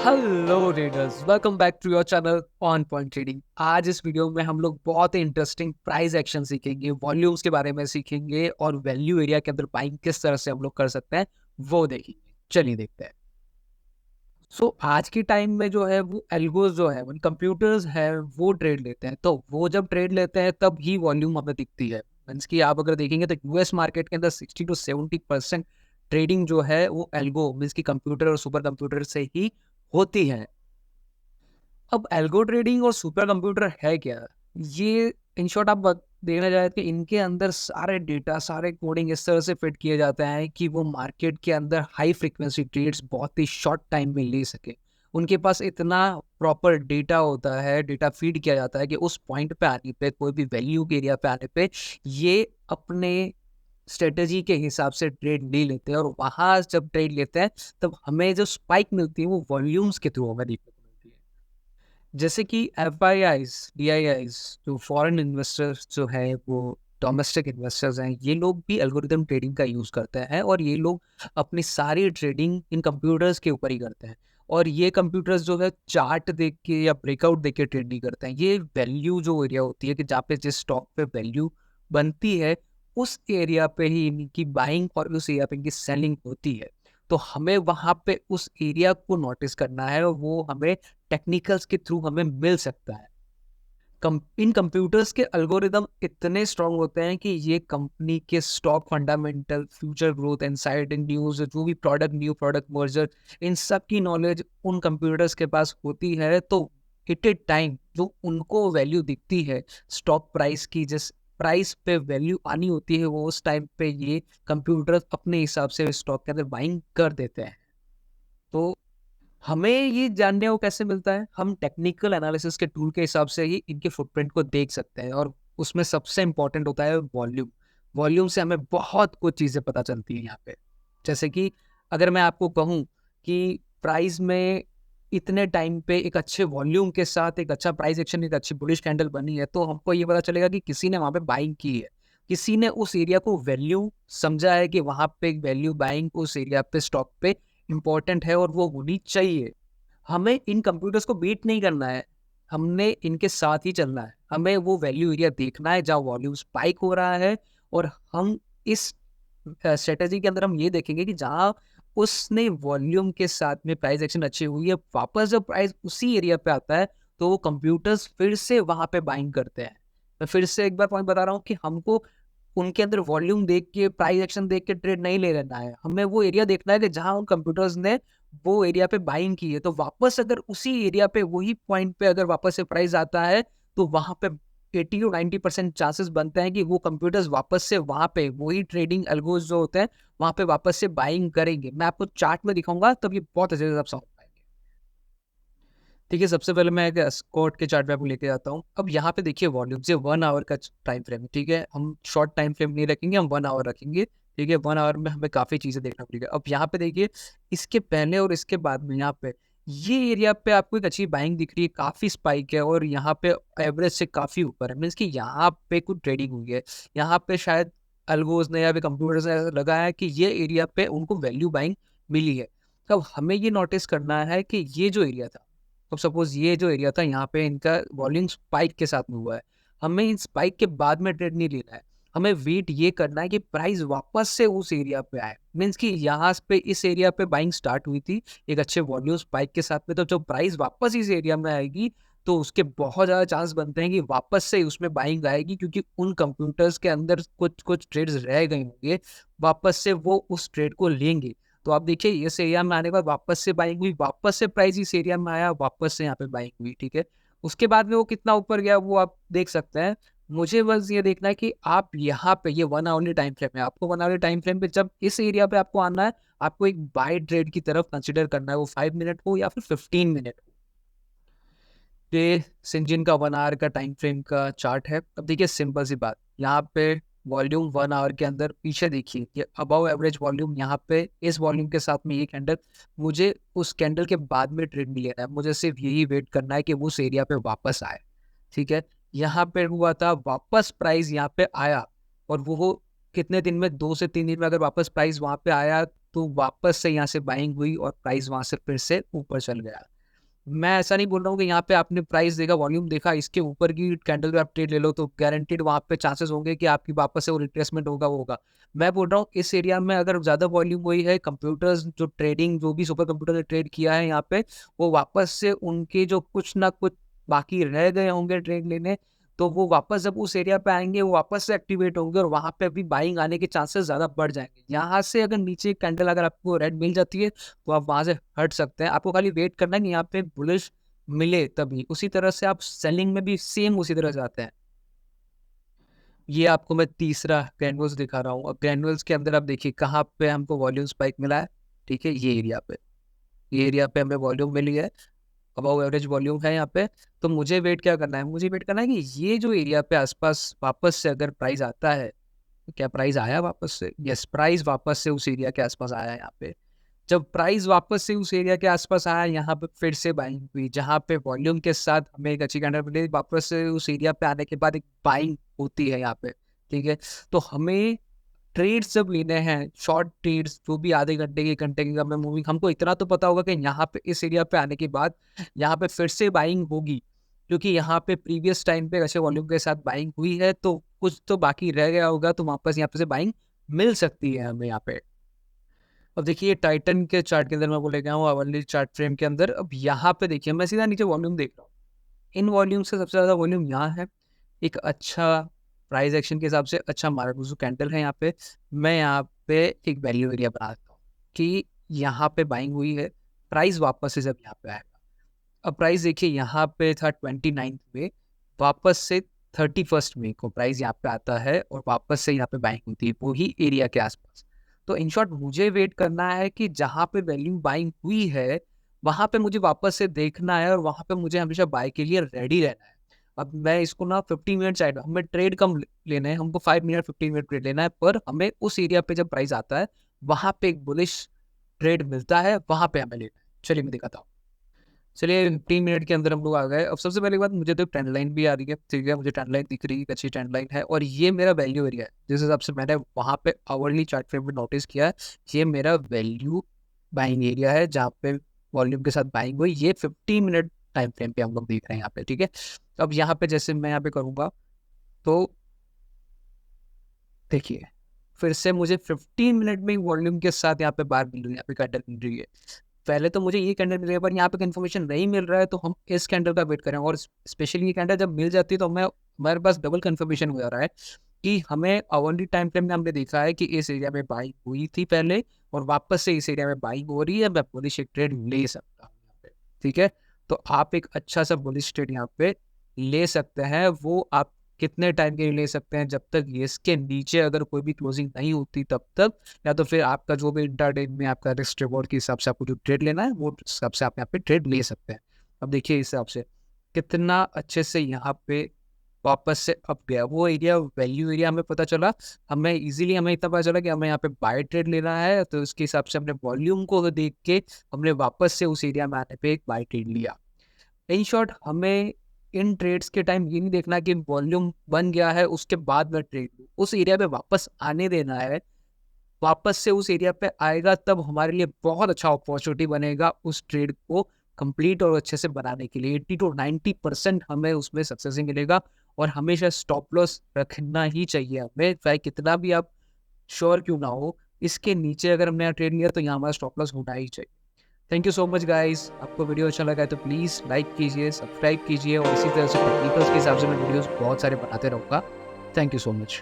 Hello readers, welcome back to your channel on point trading. आज इस video में हम लोग बहुत ही इंटरेस्टिंग प्राइस एक्शन सीखेंगे, वॉल्यूम्स के बारे में सीखेंगे और वैल्यू एरिया के अंदर बाइंग किस तरह से हम लोग कर सकते हैं वो देखेंगे। चलिए देखते हैं। आज के टाइम में जो है वो एल्गोज जो है कंप्यूटर्स है वो ट्रेड लेते हैं। तो वो जब ट्रेड लेते हैं तब ही वॉल्यूम हमें दिखती है। मीन्स कि आप अगर देखेंगे तो यूएस मार्केट के अंदर 60 to 70% ट्रेडिंग जो है वो एल्गो मीन्स कि कंप्यूटर और सुपर कंप्यूटर से ही होती है। अब एल्गो ट्रेडिंग और सुपर कंप्यूटर है क्या? ये इन शॉर्ट आप देखना चाहे कि इनके अंदर सारे डेटा, सारे कोडिंग इस तरह से फिट किए जाते हैं कि वो मार्केट के अंदर हाई फ्रीक्वेंसी ट्रेड्स बहुत ही शॉर्ट टाइम में ले सके। उनके पास इतना प्रॉपर डेटा होता है, डेटा फीड किया जाता है कि उस पॉइंट पे आने पे, कोई भी वैल्यू के एरिया पे आने पे ये अपने स्ट्रेटेजी के हिसाब से ट्रेड ले लेते हैं। और वहां जब ट्रेड लेते हैं तब हमें जो स्पाइक मिलती है वो वॉल्यूम्स के थ्रू हमें देखने को मिलती है। जैसे कि FIIs, DIIs, जो फॉरेन इन्वेस्टर्स जो है वो डोमेस्टिक इन्वेस्टर्स हैं, ये लोग भी एल्गोरिदम ट्रेडिंग का यूज़ करते हैं और ये लोग अपनी सारी ट्रेडिंग इन कंप्यूटर्स के ऊपर ही करते हैं। और ये कंप्यूटर्स जो है चार्ट देख के या ब्रेकआउट देख के ट्रेड नहीं करते हैं। ये वैल्यू जो एरिया होती है कि जहाँ पे जिस स्टॉक पे वैल्यू बनती है उस एरिया पे ही इनकी बाइंग और उस एरिया पे इनकी सेलिंग होती है। तो हमें वहाँ पे उस एरिया को नोटिस करना है और वो हमें टेक्निकल्स के थ्रू हमें मिल सकता है। इन कंप्यूटर्स के अल्गोरिदम इतने स्ट्रांग होते हैं कि ये कंपनी के stock fundamental, future growth, inside news, जो भी प्रोडक्ट, न्यू प्रोडक्ट मर्जर, इन सब की नॉलेज उन कंप्यूटर्स के पास होती है। तो इट ए टाइम जो उनको वैल्यू दिखती है स्टॉक प्राइस की, जिस प्राइस पे वैल्यू आनी होती है वो उस टाइम पे ये कंप्यूटर अपने हिसाब से स्टॉक के अंदर बाइंग कर देते हैं। तो हमें ये जानने को कैसे मिलता है? हम टेक्निकल एनालिसिस के टूल के हिसाब से ही इनके फुटप्रिंट को देख सकते हैं और उसमें सबसे इंपॉर्टेंट होता है वॉल्यूम। वॉल्यूम से हमें बहुत कुछ चीज़ें पता चलती हैं यहाँ पे। जैसे कि अगर मैं आपको कहूँ कि प्राइस में इतने टाइम पे एक अच्छे वॉल्यूम के साथ एक अच्छा प्राइस एक्शन, एक अच्छी बुलिश कैंडल बनी है, तो हमको ये पता चलेगा कि किसी ने वहाँ पे बाइंग की है। किसी ने उस एरिया को वैल्यू समझा है कि वहाँ पे वैल्यू बाइंग उस एरिया पे स्टॉक पे इम्पोर्टेंट है और वो होनी चाहिए। हमें इन कंप्यूटर्स को बीट नहीं करना है, हमने इनके साथ ही चलना है। हमें वो वैल्यू एरिया देखना है जहाँ वॉल्यूम स्पाइक हो रहा है और हम इस स्ट्रेटेजी के अंदर हम ये देखेंगे कि जहाँ उसने वॉल्यूम के साथ में प्राइस एक्शन अच्छी हुई है, वापस जब प्राइस उसी एरिया पे आता है तो वो कंप्यूटर्स फिर से वहाँ पे बाइंग करते हैं। मैं फिर से एक बार पॉइंट बता रहा हूँ कि हमको उनके अंदर वॉल्यूम देख के, प्राइस एक्शन देख के ट्रेड नहीं ले लेना है। हमें वो एरिया देखना है कि जहाँ उन कंप्यूटर्स ने वो एरिया पे बाइंग की है। तो वापस अगर उसी एरिया पे, वही पॉइंट पे अगर वापस से प्राइस आता है तो वहां पे 80 to 90% चांसेस बनते हैं कि वो कंप्यूटर्स वापस से वहां पे वही ट्रेडिंग एल्गोज जो होते हैं वहां पे वापस से बाइंग करेंगे। मैं आपको चार्ट में दिखाऊंगा तब ये बहुत अच्छे से आप समझ पाएंगे। ठीक है, सबसे पहले मैं एक स्कॉट के चार्ट पे आपको लेके जाता हूँ। अब यहाँ पे देखिए वॉल्यूम से 1 आवर का टाइम फ्रेम है। ठीक है, हम शॉर्ट टाइम फ्रेम नहीं रखेंगे, हम 1 आवर रखेंगे। ठीक है, 1 आवर में हमें काफ़ी चीज़ें देखना पड़ेगा। अब यहाँ पे देखिए, इसके पहले और इसके बाद में यहाँ पे ये एरिया पे आपको एक अच्छी बाइंग दिख रही है, काफ़ी स्पाइक है और यहाँ पे एवरेज से काफ़ी ऊपर है। मीन्स कि यहाँ पे कुछ ट्रेडिंग हुई है। यहाँ पे शायद अल्गोज ने या फिर कंप्यूटर्स ने लगाया कि ये एरिया पे उनको वैल्यू बाइंग मिली है। अब हमें ये नोटिस करना है कि ये जो एरिया था, अब सपोज ये जो एरिया था यहाँ पे इनका वॉल्यूम स्पाइक के साथ में हुआ है, हमें इन स्पाइक के बाद में ट्रेड नहीं लेना है। हमें वेट ये करना है कि प्राइस वापस से उस एरिया पे आए। मीन्स कि यहाँ पे इस एरिया पे बाइंग स्टार्ट हुई थी एक अच्छे वॉल्यूम स्पाइक के साथ में, तो जब प्राइस वापस इस एरिया में आएगी तो उसके बहुत ज़्यादा चांस बनते हैं कि वापस से उसमें बाइंग आएगी, क्योंकि उन कंप्यूटर्स के अंदर कुछ कुछ ट्रेड्स रह गए होंगे, वापस से वो उस ट्रेड को लेंगे। तो आप देखिए इस एरिया में आने के बाद वापस से बाइंग हुई, वापस से प्राइस इस एरिया में आया, वापस से यहाँ पे बाइंग हुई। ठीक है, उसके बाद में वो कितना ऊपर गया वो आप देख सकते हैं। मुझे बस ये देखना है कि आप यहाँ पे, ये 1 आवरली टाइम फ्रेम है, आपको 1 आवरली टाइम फ्रेम पे जब इस एरिया पे आपको आना है, आपको एक बाय ट्रेड की तरफ कंसिडर करना है, वो 5 मिनट हो या फिर 15 मिनट हो। ये सिंजिन का 1 आवर का टाइम फ्रेम का चार्ट है। अब देखिए सिंपल सी बात, यहाँ पे वॉल्यूम 1 आवर के अंदर पीछे देखिए ये अबव एवरेज वॉल्यूम, यहाँ पे इस वॉल्यूम के साथ में ये कैंडल, मुझे उस कैंडल के बाद में ट्रेड नहीं लेना है, मुझे सिर्फ यही वेट करना है कि वो उस एरिया पे वापस आए। ठीक है, यहाँ पे हुआ था वापस प्राइस यहाँ पे आया और वो कितने दिन में, 2 से 3 दिन में अगर वापस प्राइस वहाँ पे आया तो वापस से यहाँ से बाइंग हुई और प्राइस वहाँ से फिर से ऊपर चल गया। मैं ऐसा नहीं बोल रहा हूँ कि यहाँ पे आपने प्राइस देखा, वॉल्यूम देखा, इसके ऊपर की कैंडल पे आप ट्रेड ले लो तो गारंटेड वहाँ पे चांसेस होंगे कि आपकी वापस से वो रिट्रेसमेंट होगा, वो होगा। मैं बोल रहा हूँ इस एरिया में अगर ज़्यादा वॉल्यूम हुई है, कंप्यूटर्स जो ट्रेडिंग, जो भी सुपर कंप्यूटर ने ट्रेड किया है यहाँ पे, वो वापस से उनके जो कुछ ना कुछ बाकी रह गए होंगे ट्रेड लेने, तो वो वापस जब उस एरिया पे आएंगे वो वापस से एक्टिवेट होंगे और वहाँ पे भी बाइंग आने के चांसेस ज़्यादा बढ़ जाएंगे। यहाँ से अगर नीचे कैंडल अगर आपको रेड मिल जाती है तो आप वहाँ से हट सकते हैं। आपको खाली वेट करना है कि यहाँ पे बुलिश मिले तभी। उसी तरह से आप सेलिंग में भी सेम उसी तरह जाते हैं। ये आपको मैं तीसरा ग्रैनुअल्स दिखा रहा हूँ। अब ग्रैनुअल्स के अंदर आप देखिए कहाँ पे हमको वॉल्यूम स्पाइक मिला है। ठीक है, ये एरिया पे, ये एरिया पे हमें वॉल्यूम मिली है, अबव एवरेज वॉल्यूम है यहाँ पे। तो मुझे वेट क्या करना है, मुझे वेट करना है कि ये जो एरिया पे आसपास वापस से अगर प्राइस आता है, तो क्या प्राइस आया वापस से? यस, प्राइस वापस से उस एरिया के आसपास आया है यहाँ पे। जब प्राइस वापस से उस एरिया के आसपास आया, यहाँ पे फिर से बाइंग हुई, जहाँ पे वॉल्यूम के साथ हमें एक अच्छी कैंडल मिली, वापस से उस एरिया पे आने के बाद एक बाइंग होती है यहाँ पे। ठीक है, तो हमें ट्रेड्स जब लेने हैं, शॉर्ट ट्रेड्स जो भी आधे घंटे के, घंटे की हमें मूविंग, हमको इतना तो पता होगा कि यहाँ पे इस एरिया पे आने के बाद यहाँ पे फिर से बाइंग होगी, क्योंकि यहाँ पे प्रीवियस टाइम पे अच्छे वॉल्यूम के साथ बाइंग हुई है, तो कुछ तो बाकी रह गया होगा, तो वापस यहाँ पे से बाइंग मिल सकती है हमें यहाँ पे। अब देखिए टाइटन के चार्ट के अंदर मैं बोले गया हूँ आवरली चार्ट फ्रेम के अंदर। अब यहाँ पे देखिए मैं सीधा नीचे वॉल्यूम देख रहा हूँ, इन वॉल्यूम से सबसे ज़्यादा वॉल्यूम यहाँ है। एक अच्छा प्राइस एक्शन के हिसाब से अच्छा मार्क कैंडल है यहाँ पे। मैं यहाँ पे एक वैल्यू एरिया बना देता हूँ कि यहाँ पे बाइंग हुई है, प्राइस वापस से जब यहाँ पे आएगा। अब प्राइस देखिए यहाँ पे था 29 में, वापस से 31 मई को प्राइस यहाँ पे आता है और वापस से यहाँ पे बाइंग होती है वही एरिया के आसपास। तो इन शॉर्ट मुझे वेट करना है कि जहाँ पे वैल्यू बाइंग हुई है वहाँ पे मुझे वापस से देखना है और वहाँ पे मुझे हमेशा बाय के लिए रेडी रहना है। अब मैं इसको ना 15 मिनट साइड, हमें ट्रेड कम लेना है, हमको 5 मिनट 15 मिनट ट्रेड लेना है, पर हमें उस एरिया पे जब प्राइस आता है वहाँ पे एक बुलिश ट्रेड मिलता है, वहाँ पे हमें लेना है। चलिए मैं दिखाता हूँ। चलिए 15 मिनट के अंदर हम लोग आ गए। अब सबसे पहले बात, मुझे तो ट्रेंड लाइन भी आ रही है। ठीक है, मुझे ट्रेंड लाइन दिख रही है, अच्छी ट्रेंड लाइन है, और ये मेरा वैल्यू एरिया है जिस हिसाब से मैंने वहाँ पे आवरली चार्ट फ्रेम में नोटिस किया है। ये मेरा वैल्यू बाइंग एरिया है जहाँ पे वॉल्यूम के साथ बाइंग हुई। ये 15 मिनट टाइम फ्रेम पे हम लोग देख रहे हैं यहाँ पे। ठीक है, अब यहाँ पे जैसे मैं यहाँ पे करूँगा तो देखिए फिर से मुझे 15 मिनट में वॉल्यूम के साथ यहाँ पे बार मिल रही है, यहाँ पे कैंडल मिल रही है। पहले तो मुझे ये कैंडल मिल रही है, पर यहाँ पे इन्फॉर्मेशन नहीं मिल रहा है, तो हम इस कैंडल का वेट करें। और स्पेशली ये कैंडल जब मिल जाती है तो हमें, हमारे पास डबल कंफर्मेशन हो जा रहा है कि हमें आवरली टाइम फ्रेम में हमने देखा है कि इस एरिया में बाइंग हुई थी पहले और वापस से इस एरिया में बाइंग हो रही है, मैं बुलिश एक ट्रेड ले सकता हूँ यहाँ पे। ठीक है, तो आप एक अच्छा सा बुलिश ट्रेड यहाँ पे ले सकते हैं। वो आप कितने टाइम के लिए ले सकते हैं? जब तक इसके नीचे अगर कोई भी क्लोजिंग नहीं होती तब तक, या तो फिर आपका जो भी इंटरडे में आपका रिस्क रिवॉर्ड के हिसाब से आपको जो ट्रेड लेना है वो हिसाब से आप यहाँ पे ट्रेड ले सकते हैं। अब देखिए इस हिसाब से कितना अच्छे से यहाँ पे वापस से अप गया वो एरिया, वैल्यू एरिया हमें पता चला। हमें इजीली हमें इतना पता चला कि हमें यहाँ पे बाय ट्रेड लेना है, तो उसके हिसाब से हमने वॉल्यूम को देख के हमने वापस से उस एरिया में आने पे एक बाय ट्रेड लिया। इन शॉर्ट हमें इन ट्रेड्स के टाइम ये नहीं देखना कि वॉल्यूम बन गया है उसके बाद में ट्रेड लूँ, उस एरिया पे वापस आने देना है। वापस से उस एरिया पे आएगा तब हमारे लिए बहुत अच्छा अपॉर्चुनिटी बनेगा उस ट्रेड को कंप्लीट और अच्छे से बनाने के लिए। 80 to 90% हमें उसमें सक्सेस ही मिलेगा। और हमेशा स्टॉप लॉस रखना ही चाहिए हमें, चाहे कितना भी आप श्योर क्यों ना हो, इसके नीचे अगर हमने यहाँ ट्रेड लिया तो यहाँ हमारा स्टॉप लॉस होना ही चाहिए। Thank you so much guys. आपको वीडियो अच्छा लगा है तो प्लीज़ लाइक कीजिए, सब्सक्राइब कीजिए, और इसी तरह से टेक्निकल्स के हिसाब से मैं वीडियोस बहुत सारे बनाते रहूँगा। Thank you so much.